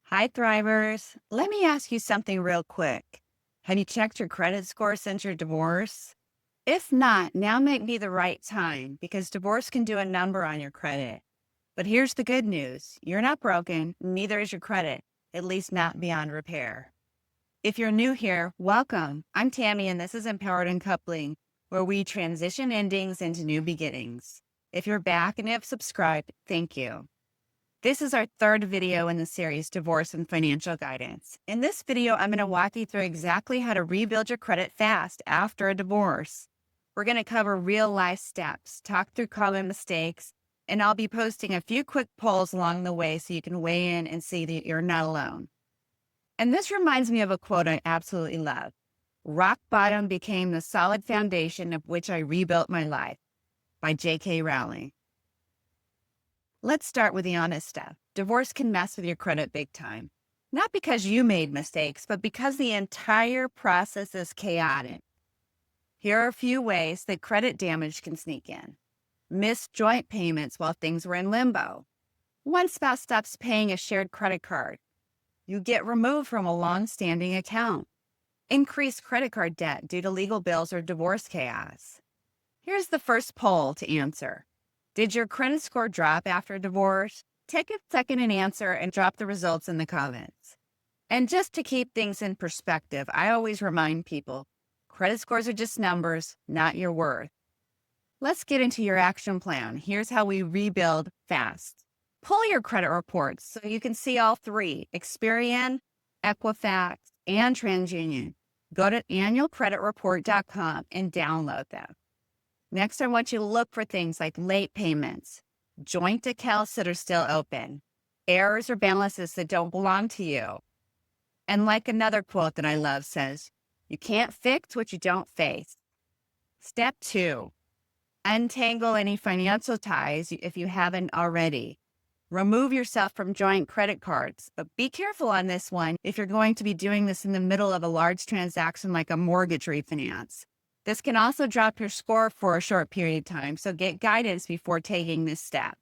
Hi, Thrivers. Let me ask you something real quick. Have you checked your credit score since your divorce? If not, now might be the right time because divorce can do a number on your credit. But here's the good news. You're not broken, neither is your credit, at least not beyond repair. If you're new here, welcome. I'm Tammy, and this is Empowered Uncoupling, where we transition endings into new beginnings. If you're back and have subscribed, thank you. This is our third video in the series, Divorce and Financial Guidance. In this video, I'm going to walk you through exactly how to rebuild your credit fast after a divorce. We're going to cover real life steps, talk through common mistakes, and I'll be posting a few quick polls along the way so you can weigh in and see that you're not alone. And this reminds me of a quote I absolutely love. Rock bottom became the solid foundation of which I rebuilt my life, by J.K. Rowling. Let's start with the honest stuff. Divorce can mess with your credit big time. Not because you made mistakes, but because the entire process is chaotic. Here are a few ways that credit damage can sneak in. Missed joint payments while things were in limbo. One spouse stops paying a shared credit card. You get removed from a long-standing account. Increased credit card debt due to legal bills or divorce chaos. Here's the first poll to answer. Did your credit score drop after a divorce? Take a second and answer and drop the results in the comments. And just to keep things in perspective, I always remind people, credit scores are just numbers, not your worth. Let's get into your action plan. Here's how we rebuild fast. Pull your credit reports so you can see all three, Experian, Equifax, and TransUnion. Go to annualcreditreport.com and download them. Next, I want you to look for things like late payments, joint accounts that are still open, errors or balances that don't belong to you. And like another quote that I love says, you can't fix what you don't face. Step 2, untangle any financial ties if you haven't already. Remove yourself from joint credit cards, but be careful on this one if you're going to be doing this in the middle of a large transaction like a mortgage refinance. This can also drop your score for a short period of time, so get guidance before taking this step.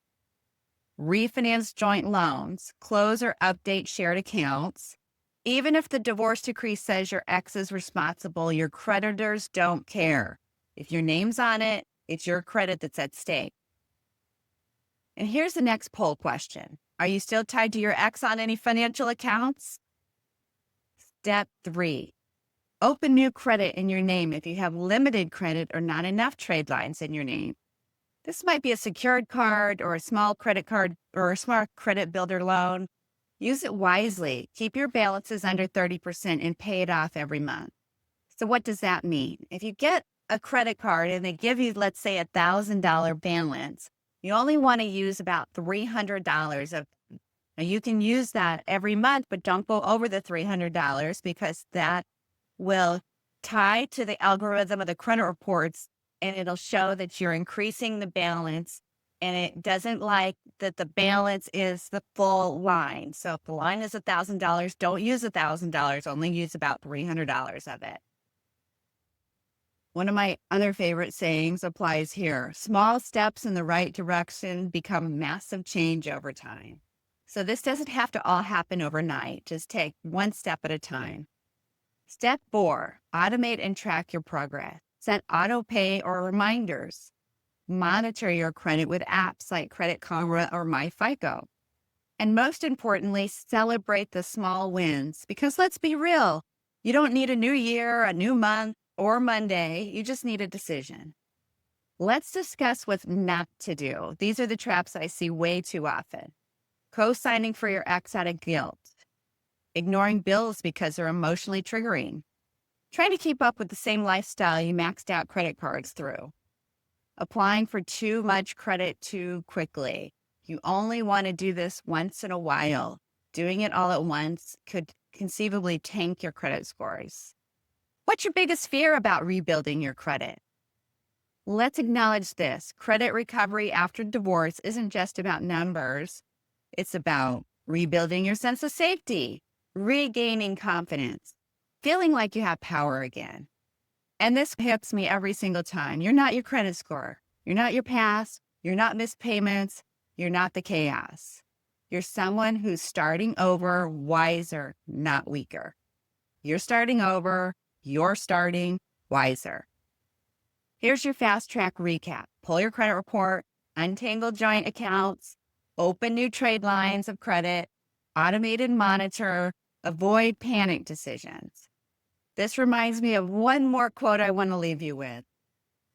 Refinance joint loans, close or update shared accounts. Even if the divorce decree says your ex is responsible, your creditors don't care. If your name's on it, it's your credit that's at stake. And here's the next poll question. Are you still tied to your ex on any financial accounts? Step 3. Open new credit in your name if you have limited credit or not enough trade lines in your name. This might be a secured card or a small credit card or a smart credit builder loan. Use it wisely. Keep your balances under 30% and pay it off every month. So what does that mean? If you get a credit card and they give you, let's say, $1,000 balance, you only want to use about $300 of. Now you can use that every month, but don't go over the $300 because that will tie to the algorithm of the credit reports, and it'll show that you're increasing the balance, and it doesn't like that the balance is the full line. So if the line is $1,000, don't use $1,000, only use about $300 of it. One of my other favorite sayings applies here. Small steps in the right direction become massive change over time. So this doesn't have to all happen overnight. Just take one step at a time. Step 4, automate and track your progress. Set auto pay or reminders. Monitor your credit with apps like Credit Karma or MyFICO. And most importantly, celebrate the small wins because let's be real, you don't need a new year, a new month, or Monday. You just need a decision. Let's discuss what's not to do. These are the traps I see way too often. Co-signing for your ex out of guilt. Ignoring bills because they're emotionally triggering. Trying to keep up with the same lifestyle you maxed out credit cards through. Applying for too much credit too quickly. You only want to do this once in a while. Doing it all at once could conceivably tank your credit scores. What's your biggest fear about rebuilding your credit? Let's acknowledge this. Credit recovery after divorce isn't just about numbers. It's about rebuilding your sense of safety, regaining confidence, feeling like you have power again. And this hits me every single time. You're not your credit score. You're not your past. You're not missed payments. You're not the chaos. You're someone who's starting over wiser, not weaker. You're starting over, you're starting wiser. Here's your fast track recap. Pull your credit report, untangle joint accounts, open new trade lines of credit, automated monitor, avoid panic decisions. This reminds me of one more quote I want to leave you with.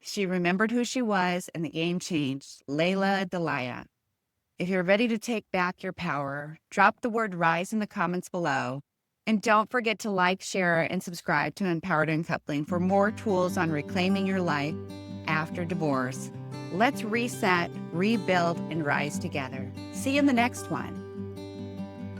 She remembered who she was and the game changed. Layla Delia. If you're ready to take back your power, drop the word RISE in the comments below. And don't forget to like, share, and subscribe to Empowered Uncoupling for more tools on reclaiming your life after divorce. Let's reset, rebuild, and rise together. See you in the next one.